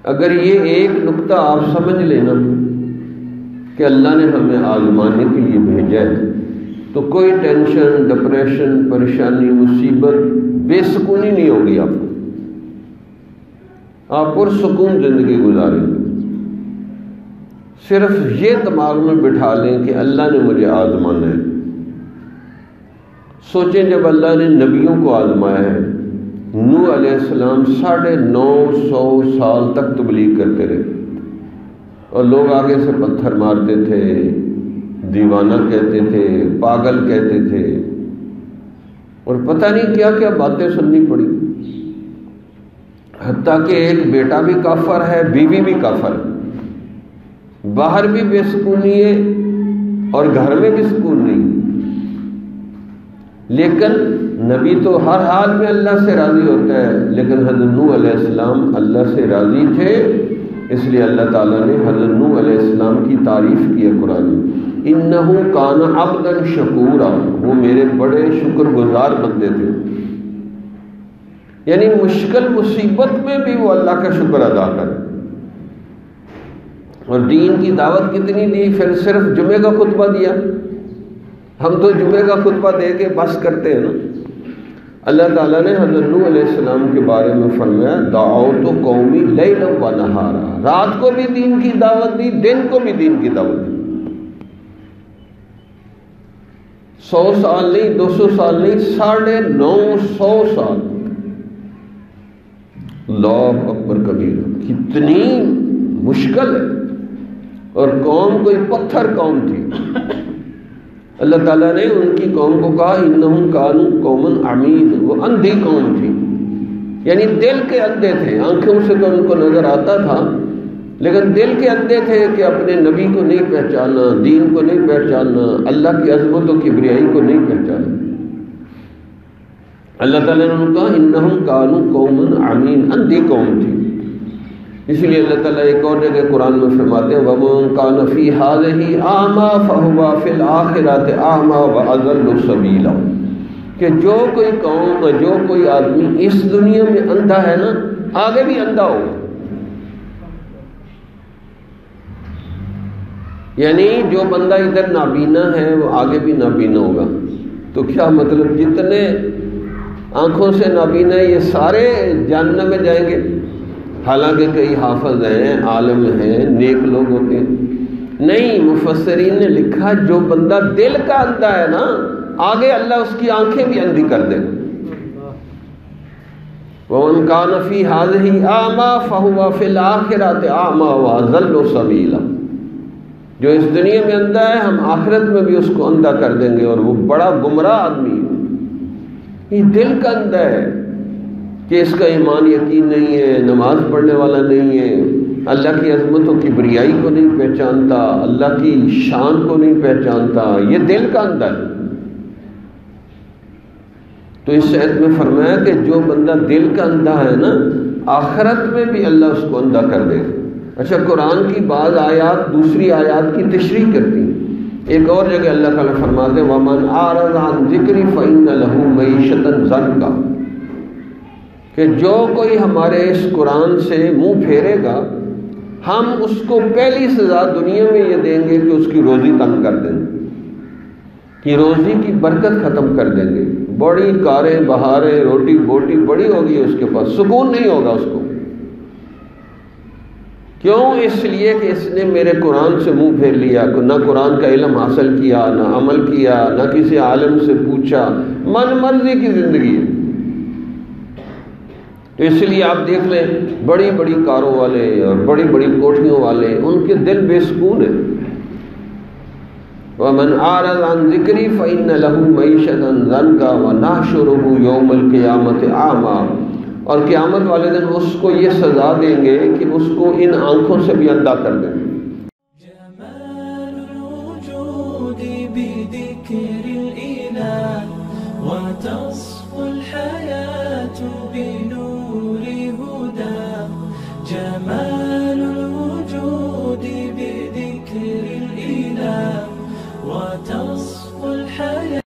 اگر یہ ایک نقطہ آپ سمجھ لینا کہ اللہ نے ہمیں آزمانے کے لیے بھیجا ہے تو کوئی ٹینشن، ڈپریشن، پریشانی، مصیبت، بے سکونی نہیں ہوگی آپ کو، آپ پرسکون زندگی گزاریں گے۔ صرف یہ دماغ میں بٹھا لیں کہ اللہ نے مجھے آزمانا ہے۔ سوچیں جب اللہ نے نبیوں کو آزمایا ہے، نوح علیہ السلام 950 سال تک تبلیغ کرتے رہے اور لوگ آگے سے پتھر مارتے تھے، دیوانہ کہتے تھے، پاگل کہتے تھے، اور پتہ نہیں کیا کیا باتیں سننی پڑی، حتیٰ کہ ایک بیٹا بھی کافر ہے، بیوی بھی کافر ہے، باہر بھی بے سکونی ہے اور گھر میں بھی سکون نہیں۔ لیکن نبی تو ہر حال میں اللہ سے راضی ہوتا ہے، لیکن حضرت نوح علیہ السلام اللہ سے راضی تھے، اس لیے اللہ تعالیٰ نے حضرت نوح علیہ السلام کی تعریف کی ہے قرآن میں، اِنَّهُ كَانَ عَبْدًا شَكُورًا، وہ میرے بڑے شکر گزار بندے تھے۔ یعنی مشکل مصیبت میں بھی وہ اللہ کا شکر ادا کرے۔ اور دین کی دعوت کتنی دی، پھر صرف جمعے کا خطبہ دیا؟ ہم تو جمعے کا خطبہ دے کے بس کرتے ہیں نا۔ اللہ تعالیٰ نے حضرت نوح علیہ السلام کے بارے میں فرمایا دعوت قومی لیلا و نہارا، رات کو بھی دین کی دعوت دی، دن کو بھی دین کی دعوت دی۔ 100 سال نہیں، 200 سال نہیں، 950 سال۔ اللہ اکبر کبیر، کتنی مشکل ہے، اور قوم کوئی پتھر قوم تھی۔ اللہ تعالیٰ نے ان کی قوم کو کہا انہم کانوا قوما عمین، وہ اندھی قوم تھی، یعنی دل کے اندھے تھے، آنکھوں سے تو ان کو نظر آتا تھا لیکن دل کے اندھے تھے کہ اپنے نبی کو نہیں پہچانا، دین کو نہیں پہچانا، اللہ کی عظمت و کبریائی کو نہیں پہچانا۔ اللہ تعالیٰ نے ان کو کہا انہم کانوا قوما عمین، اندھی قوم تھی۔ اس لیے اللہ تعالیٰ ایک اور جگہ قرآن میں فرماتے ہیں وَمَن كَانَ فِي هَٰذِهِ أَعْمَىٰ فَهُوَ فِي الْآخِرَةِ أَعْمَىٰ وَأَضَلُّ سَبِيلًا، کہ جو کوئی قوم، جو کوئی آدمی اس دنیا میں اندھا ہے نا، آگے بھی اندھا ہوگا۔ یعنی جو بندہ ادھر نابینا ہے وہ آگے بھی نابینا ہوگا۔ تو کیا مطلب جتنے آنکھوں سے نابینا ہے یہ سارے جہنم میں جائیں گے؟ حالانکہ کئی حافظ ہیں، عالم ہیں، نیک لوگ ہوتے ہیں۔ نہیں، مفسرین نے لکھا جو بندہ دل کا اندھا ہے نا، آگے اللہ اس کی آنکھیں بھی اندھی کر دے گا۔ وَمَن كَانَ فِي هَٰذِهِ أَعْمَىٰ فَهُوَ فِي الْآخِرَةِ أَعْمَىٰ وَأَضَلُّ سَبِيلًا، جو اس دنیا میں اندھا ہے ہم آخرت میں بھی اس کو اندھا کر دیں گے، اور وہ بڑا گمراہ آدمی ہے۔ یہ دل کا اندھا ہے کہ اس کا ایمان یقین نہیں ہے، نماز پڑھنے والا نہیں ہے، اللہ کی عظمت و کبریائی کو نہیں پہچانتا، اللہ کی شان کو نہیں پہچانتا، یہ دل کا اندھا ہے۔ تو اس آیت میں فرمایا کہ جو بندہ دل کا اندھا ہے نا، آخرت میں بھی اللہ اس کو اندھا کر دے گا۔ اچھا، قرآن کی بعض آیات دوسری آیات کی تشریح کرتی ہیں۔ ایک اور جگہ اللہ تعالیٰ فرماتے ہیں وَمَنْ أَعْرَضَ عَنْ ذِكْرِي فَإِنَّ لَهُ مَعِيشَةً ضَنْكًا، کہ جو کوئی ہمارے اس قرآن سے منہ پھیرے گا ہم اس کو پہلی سزا دنیا میں یہ دیں گے کہ اس کی روزی تنگ کر دیں گے، کہ روزی کی برکت ختم کر دیں گے، بڑی کاریں بہاریں، روٹی بوٹی بڑی ہوگی اس کے پاس، سکون نہیں ہوگا اس کو۔ کیوں؟ اس لیے کہ اس نے میرے قرآن سے منہ پھیر لیا، نہ قرآن کا علم حاصل کیا، نہ عمل کیا، نہ کسی عالم سے پوچھا، من مرضی کی زندگی ہے۔ تو اس لیے آپ دیکھ لیں بڑی بڑی کاروں والے اور بڑی بڑی کوٹھیوں والے، ان کے دل بے سکون ہے۔ وَمَنْ أَعْرَضَ عَنْ ذِكْرِي فَإِنَّ لَهُ مَعِيشَةً ضَنْكًا وَنَحْشُرُهُ يَوْمَ الْقِيَامَةِ أَعْمَىٰ، اور قیامت والے دن اس کو یہ سزا دیں گے کہ اس کو ان آنکھوں سے بھی اندھا کر دیں گے۔ جمال الوجود بذكر الإله وتصفو الحياة